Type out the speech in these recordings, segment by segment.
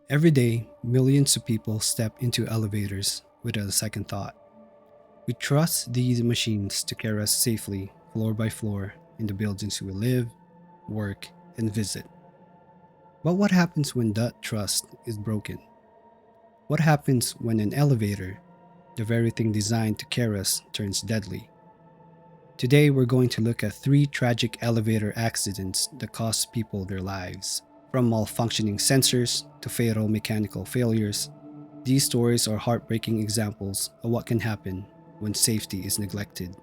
Every day, millions of people step into elevators without a second thought. We trust these machines to carry us safely, floor by floor, in the buildings we live, work, and visit. But what happens when that trust is broken? What happens when an elevator, the very thing designed to carry us, turns deadly? Today, we're going to look at three tragic elevator accidents that cost people their lives. From malfunctioning sensors to fatal mechanical failures, these stories are heartbreaking examples of what can happen when safety is neglected.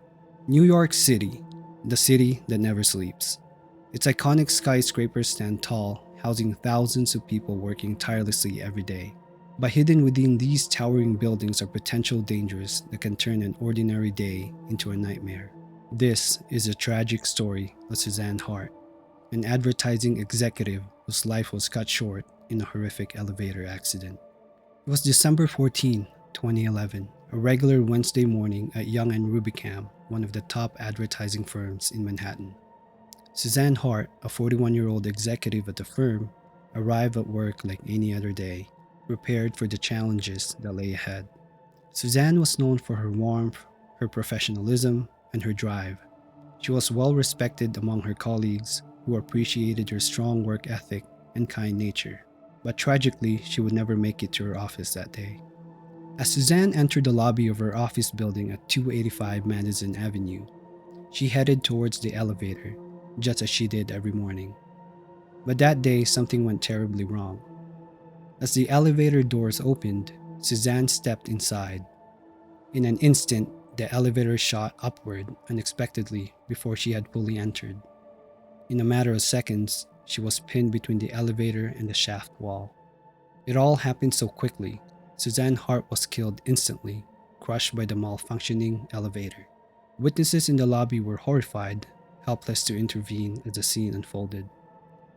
New York City, the city that never sleeps. Its iconic skyscrapers stand tall, housing thousands of people working tirelessly every day. But hidden within these towering buildings are potential dangers that can turn an ordinary day into a nightmare. This is a tragic story of Suzanne Hart, an advertising executive whose life was cut short in a horrific elevator accident. It was December 14, 2011, a regular Wednesday morning at Young and Rubicam, one of the top advertising firms in Manhattan. Suzanne Hart, a 41-year-old executive at the firm, arrived at work like any other day, prepared for the challenges that lay ahead. Suzanne was known for her warmth, her professionalism, and her drive. She was well respected among her colleagues, who appreciated her strong work ethic and kind nature. But tragically, she would never make it to her office that day. As Suzanne entered the lobby of her office building at 285 Madison Avenue, she headed towards the elevator, just as she did every morning. But that day, something went terribly wrong. As the elevator doors opened, Suzanne stepped inside. In an instant, the elevator shot upward unexpectedly before she had fully entered. In a matter of seconds, she was pinned between the elevator and the shaft wall. It all happened so quickly. Suzanne Hart was killed instantly, crushed by the malfunctioning elevator. Witnesses in the lobby were horrified, helpless to intervene as the scene unfolded.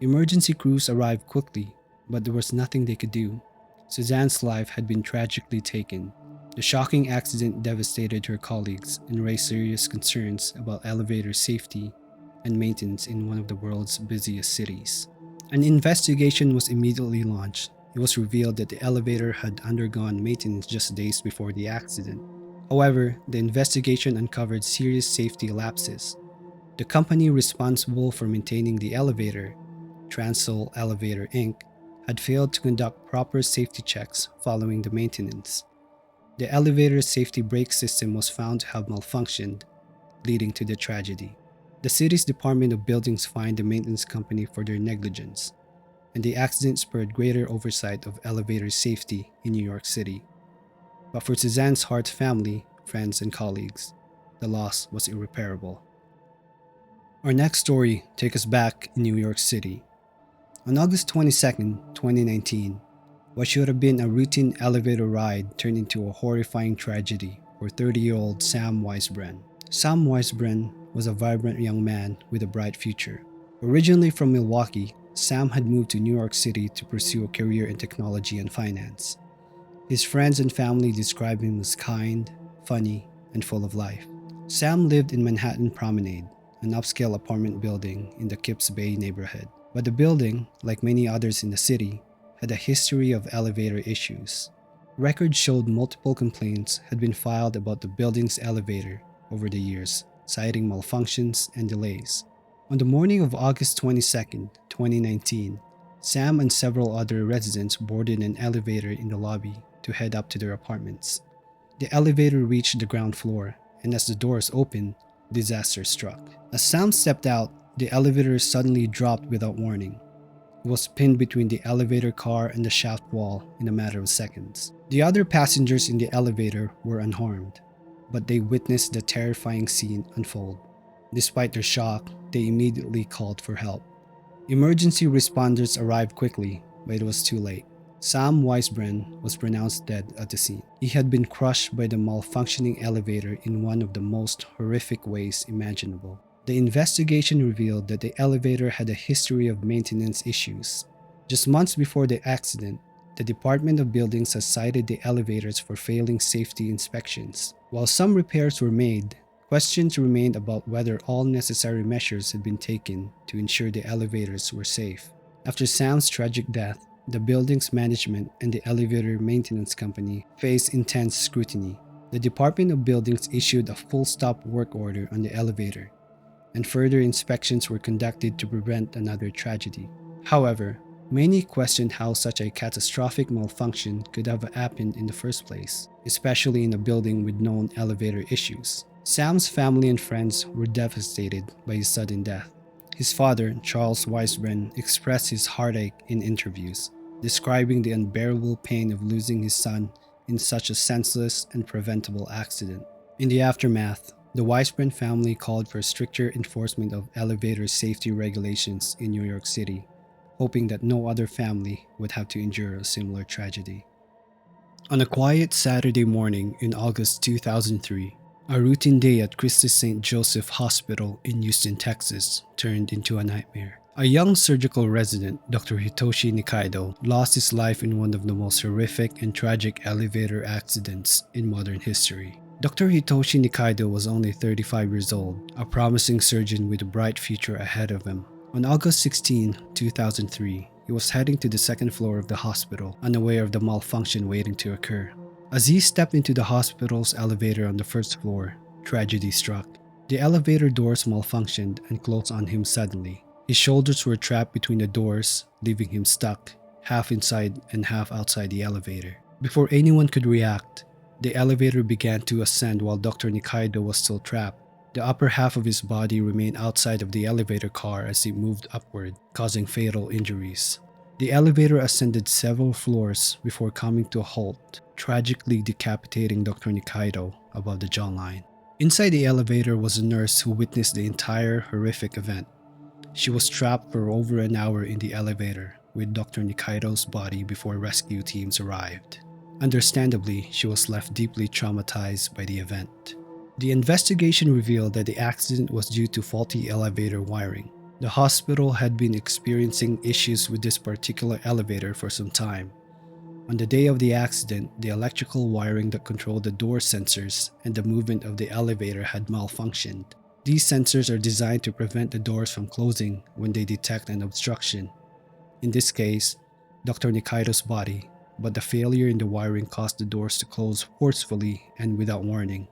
Emergency crews arrived quickly, but there was nothing they could do. Suzanne's life had been tragically taken. The shocking accident devastated her colleagues and raised serious concerns about elevator safety and maintenance in one of the world's busiest cities. An investigation was immediately launched. It was revealed that the elevator had undergone maintenance just days before the accident. However, the investigation uncovered serious safety lapses. The company responsible for maintaining the elevator, Transol Elevator Inc., had failed to conduct proper safety checks following the maintenance. The elevator's safety brake system was found to have malfunctioned, leading to the tragedy. The city's Department of Buildings fined the maintenance company for their negligence, and the accident spurred greater oversight of elevator safety in New York City. But for Suzanne Hart's family, friends, and colleagues, the loss was irreparable. Our next story takes us back in New York City. On August 22, 2019, what should have been a routine elevator ride turned into a horrifying tragedy for 30-year-old Sam Waisbren. Sam Waisbren was a vibrant young man with a bright future. Originally from Milwaukee, Sam had moved to New York City to pursue a career in technology and finance. His friends and family described him as kind, funny, and full of life. Sam lived in Manhattan Promenade, an upscale apartment building in the Kips Bay neighborhood. But the building, like many others in the city, had a history of elevator issues. Records showed multiple complaints had been filed about the building's elevator over the years, citing malfunctions and delays. On the morning of August 22, 2019, Sam and several other residents boarded an elevator in the lobby to head up to their apartments. The elevator reached the ground floor, and as the doors opened, disaster struck. As Sam stepped out, the elevator suddenly dropped without warning. It was pinned between the elevator car and the shaft wall in a matter of seconds. The other passengers in the elevator were unharmed, but they witnessed the terrifying scene unfold. Despite their shock, they immediately called for help. Emergency responders arrived quickly, but it was too late. Sam Waisbren was pronounced dead at the scene. He had been crushed by the malfunctioning elevator in one of the most horrific ways imaginable. The investigation revealed that the elevator had a history of maintenance issues. Just months before the accident, the Department of Buildings has cited the elevators for failing safety inspections. While some repairs were made, questions remained about whether all necessary measures had been taken to ensure the elevators were safe. After Sam's tragic death, The building's management and the elevator maintenance company faced intense scrutiny. The Department of Buildings issued a full-stop work order on the elevator, and further inspections were conducted to prevent another tragedy. However, many questioned how such a catastrophic malfunction could have happened in the first place, especially in a building with known elevator issues. Sam's family and friends were devastated by his sudden death. His father, Charles Waisbren, expressed his heartache in interviews, describing the unbearable pain of losing his son in such a senseless and preventable accident. In the aftermath, the Waisbren family called for stricter enforcement of elevator safety regulations in New York City, hoping that no other family would have to endure a similar tragedy. On a quiet Saturday morning in August 2003, a routine day at Christus St. Joseph Hospital in Houston, Texas, turned into a nightmare. A young surgical resident, Dr. Hitoshi Nikaidoh, lost his life in one of the most horrific and tragic elevator accidents in modern history. Dr. Hitoshi Nikaidoh was only 35 years old, a promising surgeon with a bright future ahead of him. On August 16, 2003, he was heading to the second floor of the hospital, unaware of the malfunction waiting to occur. As he stepped into the hospital's elevator on the first floor, tragedy struck. The elevator doors malfunctioned and closed on him suddenly. His shoulders were trapped between the doors, leaving him stuck, half inside and half outside the elevator. Before anyone could react, the elevator began to ascend while Dr. Nikaidoh was still trapped. The upper half of his body remained outside of the elevator car as it moved upward, causing fatal injuries. The elevator ascended several floors before coming to a halt, tragically decapitating Dr. Nikaidoh above the jawline. Inside the elevator was a nurse who witnessed the entire horrific event. She was trapped for over an hour in the elevator with Dr. Nikaidoh's body before rescue teams arrived. Understandably, she was left deeply traumatized by the event. The investigation revealed that the accident was due to faulty elevator wiring. The hospital had been experiencing issues with this particular elevator for some time. On the day of the accident, the electrical wiring that controlled the door sensors and the movement of the elevator had malfunctioned. These sensors are designed to prevent the doors from closing when they detect an obstruction. In this case, Dr. Nikaidoh's body, but the failure in the wiring caused the doors to close forcefully and without warning.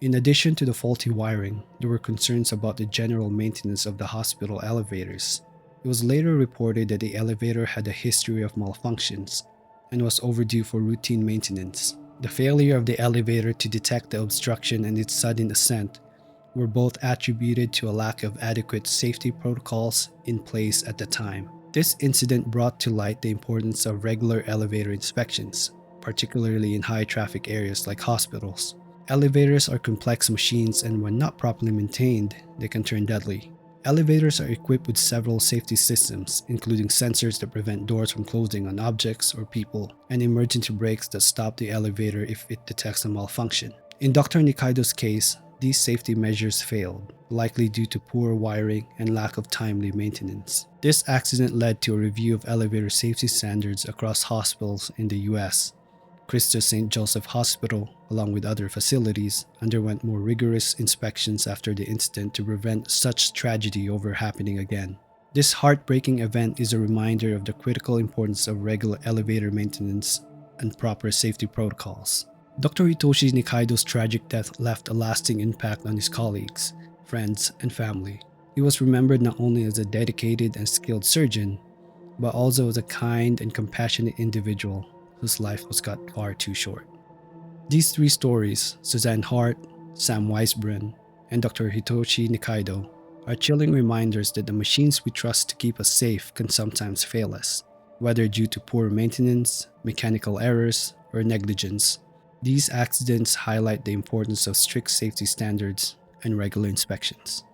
In addition to the faulty wiring, there were concerns about the general maintenance of the hospital elevators. It was later reported that the elevator had a history of malfunctions and was overdue for routine maintenance. The failure of the elevator to detect the obstruction and its sudden ascent were both attributed to a lack of adequate safety protocols in place at the time. This incident brought to light the importance of regular elevator inspections, particularly in high-traffic areas like hospitals. Elevators are complex machines, and when not properly maintained, they can turn deadly. Elevators are equipped with several safety systems, including sensors that prevent doors from closing on objects or people, and emergency brakes that stop the elevator if it detects a malfunction. In Dr. Nikaidoh's case, these safety measures failed, likely due to poor wiring and lack of timely maintenance. This accident led to a review of elevator safety standards across hospitals in the US. Christus St. Joseph Hospital, along with other facilities, underwent more rigorous inspections after the incident to prevent such tragedy over happening again. This heartbreaking event is a reminder of the critical importance of regular elevator maintenance and proper safety protocols. Dr. Hitoshi Nikaidoh's tragic death left a lasting impact on his colleagues, friends, and family. He was remembered not only as a dedicated and skilled surgeon, but also as a kind and compassionate individual whose life was cut far too short. These three stories, Suzanne Hart, Sam Waisbren, and Dr. Hitoshi Nikaidoh, are chilling reminders that the machines we trust to keep us safe can sometimes fail us, whether due to poor maintenance, mechanical errors, or negligence. These accidents highlight the importance of strict safety standards and regular inspections.